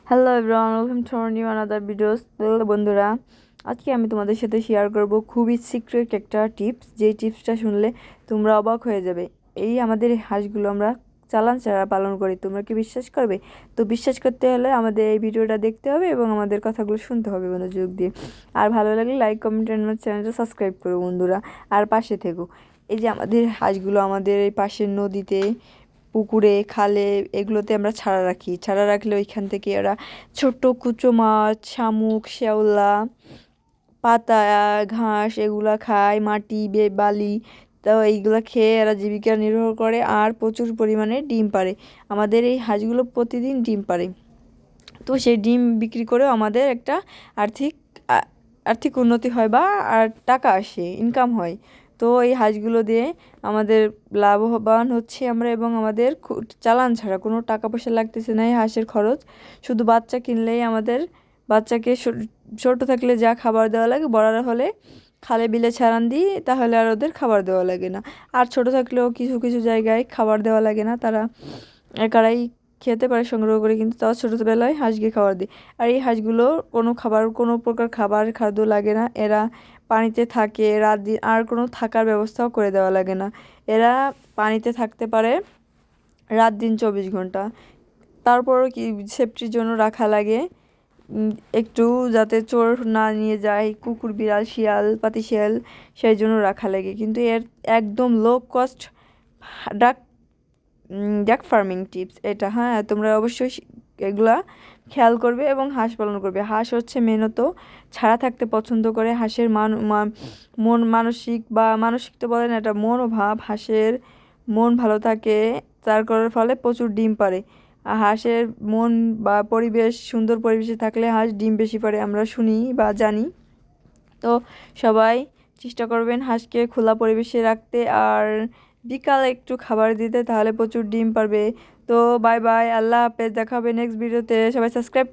Hello everyone, welcome to our new another videos. বন্ধুরা, আজকে আমি তোমাদের সাথে শেয়ার করব খুবই সিক্রেট একটা টিপস, যেই টিপসটা শুনলে তোমরা অবাক হয়ে যাবে। আমাদের এই হাঁসগুলো আমরা চালান ছাড়া পালন করি, তোমরা কি বিশ্বাস করবে? তো বিশ্বাস করতে হলে আমাদের এই ভিডিওটা দেখতে হবে এবং আমাদের কথাগুলো শুনতে হবে মনোযোগ দিয়ে। আর ভালো লাগলে লাইক, কমেন্ট আর আমার চ্যানেলটা সাবস্ক্রাইব করো বন্ধুরা, আর পাশে থেকো। আমাদের হাঁসগুলো আমাদের এই পাশের নদীতে, পুকুরে, খালে এগুলোতে আমরা ছাড়া রাখলে ওইখান থেকে ওরা ছোট্ট কুচো মাছ, শামুক, শ্যাওলা, পাতা, ঘাস এগুলা খায়, মাটি, বালি। তো এইগুলা খেয়ে এরা জীবিকা নির্বাহ করে আর প্রচুর পরিমাণে ডিম পাড়ে। আমাদের এই হাঁসগুলো প্রতিদিন ডিম পাড়ে। তো সেই ডিম বিক্রি করেও আমাদের একটা আর্থিক আর্থিক উন্নতি হয় বা আর টাকা আসে, ইনকাম হয়। তো এই হাঁসগুলো দিয়ে আমাদের লাভবান হচ্ছে আমরা, এবং আমাদের চালান ছাড়া কোনো টাকা পয়সা লাগতেছে না এই হাঁসের খরচ। শুধু বাচ্চা কিনলেই আমাদের বাচ্চাকে ছোট থাকলে যা খাবার দেওয়া লাগে, বড় হলে খালে বিলে ছাড়ান দিই, তাহলে আর ওদের খাবার দেওয়া লাগে না। আর ছোট থাকলেও কিছু কিছু জায়গায় খাবার দেওয়া লাগে না, তারা একারাই খেতে পারে সংগ্রহ করে, কিন্তু তাও ছোটোবেলায় হাঁসকে খাবার দিই। আর এই হাঁসগুলো কোনো প্রকার খাদ্য লাগে না, এরা পানিতে থাকে রাত দিন, আর কোনো থাকার ব্যবস্থাও করে দেওয়া লাগে না। এরা পানিতে থাকতে পারে রাত দিন 24 ঘন্টা। তারপরও কি সেফটির জন্য রাখা লাগে, একটু যাতে চোর না নিয়ে যায়, কুকুর, বিড়াল, শিয়াল, পাতিশিয়াল, সেই জন্য রাখা লাগে। কিন্তু এর একদম লো কস্ট ডাক ডাক ফার্মিং টিপস এটা। হ্যাঁ, তোমরা অবশ্যই এগুলা খেয়াল করবে এবং হাঁস পালন করবে। হাঁস হচ্ছে মেনত ছাড়া থাকতে পছন্দ করে। হাঁসের মন মানসিক তো বলে না, এটা মনোভাব। হাঁসের মন ভালো থাকে, তার করার ফলে প্রচুর ডিম পারে। আর হাঁসের মন বা পরিবেশ, সুন্দর পরিবেশে থাকলে হাঁস ডিম বেশি পারে, আমরা শুনি বা জানি। তো সবাই চেষ্টা করবেন হাঁসকে খোলা পরিবেশে রাখতে, আর বিকালে একটু খাবার দিতে, তাহলে প্রচুর ডিম পারবে। তো বাই বাই, আল্লাহ হাফেজ, দেখা হবে নেক্সট ভিডিওতে। সবাই সাবস্ক্রাইব